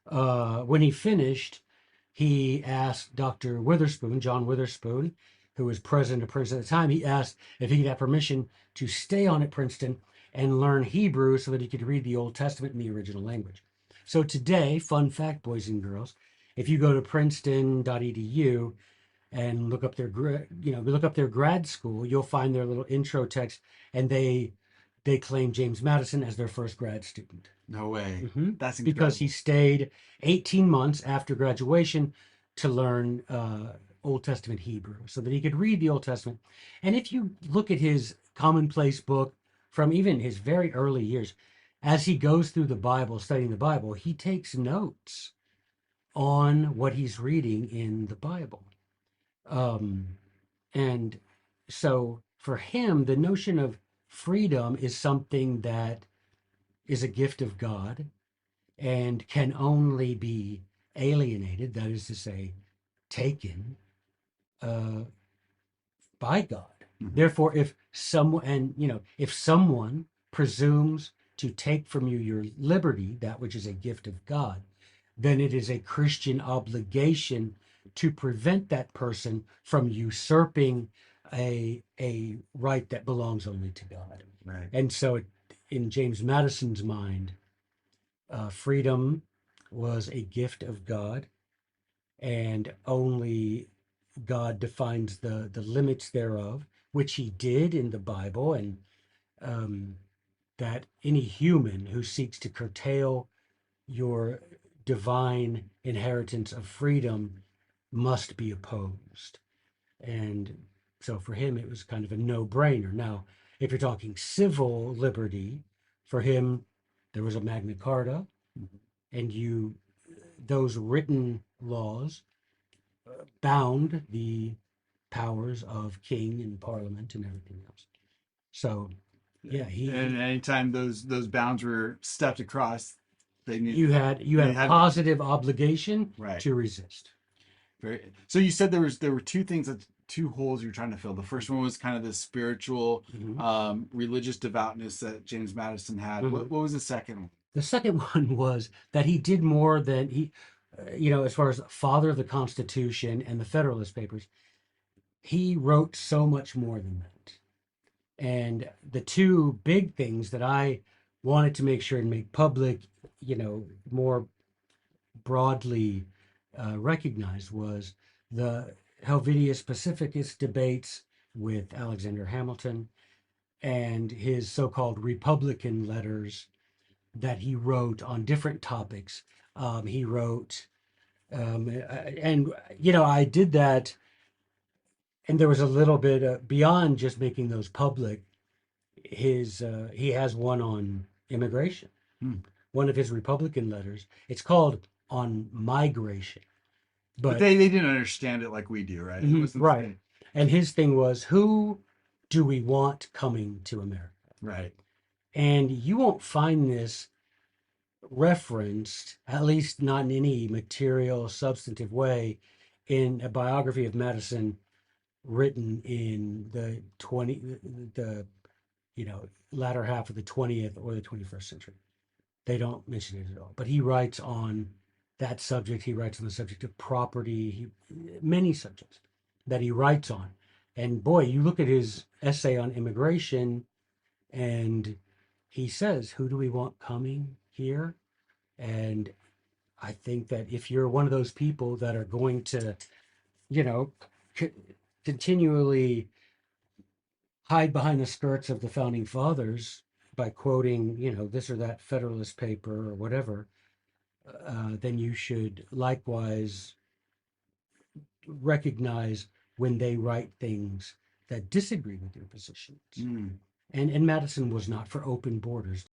When he finished, he asked Dr. Witherspoon, John Witherspoon, who was president of Princeton at the time, he asked if he could have permission to stay on at Princeton and learn Hebrew so that he could read the Old Testament in the original language. So today, fun fact, boys and girls, if you go to princeton.edu and look up their grad school, you'll find their little intro text, and they claim James Madison as their first grad student. No way. That's Because he incredible. stayed 18 months after graduation to learn Old Testament Hebrew so that he could read the Old Testament. And if you look at his commonplace book from even his very early years, as he goes through the Bible, studying the Bible, he takes notes on what he's reading in the Bible. Um, and so for him, the notion of freedom is something that is a gift of God and can only be alienated, that is to say, taken uh, by God. Therefore, if someone presumes to take from you your liberty, that which is a gift of God, then it is a Christian obligation to prevent that person from usurping a right that belongs only to God. Right. And so, in James Madison's mind, freedom was a gift of God, and only God defines the limits thereof, which he did in the Bible, and um, that any human who seeks to curtail your divine inheritance of freedom must be opposed. And so for him, it was kind of a no brainer. Now, if you're talking civil liberty, for him, there was a Magna Carta, and those written laws bound the powers of king and parliament and everything else. So yeah, And anytime those bounds were stepped across, you had they a had positive obligation right. to resist. Very. So you said there were two holes you were trying to fill. The first one was kind of the spiritual, Mm-hmm. religious devoutness that James Madison had. Mm-hmm. What was the second one? The second one was that he did more than as far as father of the Constitution and the Federalist Papers, he wrote so much more than that. And the two big things that I wanted to make sure and make public, more broadly recognized was the Helvidius Pacificus debates with Alexander Hamilton and his so-called Republican letters that he wrote on different topics. He wrote, and I did that, and there was a little bit beyond just making those public. He has one on immigration, Hmm. one of his Republican letters. It's called on migration, But but they didn't understand it like we do, right? It wasn't right. And his thing was, who do we want coming to America? right. And you won't find this referenced, at least not in any material, substantive way, in a biography of Madison written in the latter half of the 20th or the 21st century. They don't mention it at all. But he writes on that subject. He writes on the subject of property. Many subjects that he writes on. And boy, you look at his essay on immigration, and he says, "Who do we want coming here?" And I think that if you're one of those people that are going to, you know, c- continually hide behind the skirts of the founding fathers by quoting, this or that Federalist paper or whatever, then you should likewise recognize when they write things that disagree with your positions. Mm. And Madison was not for open borders.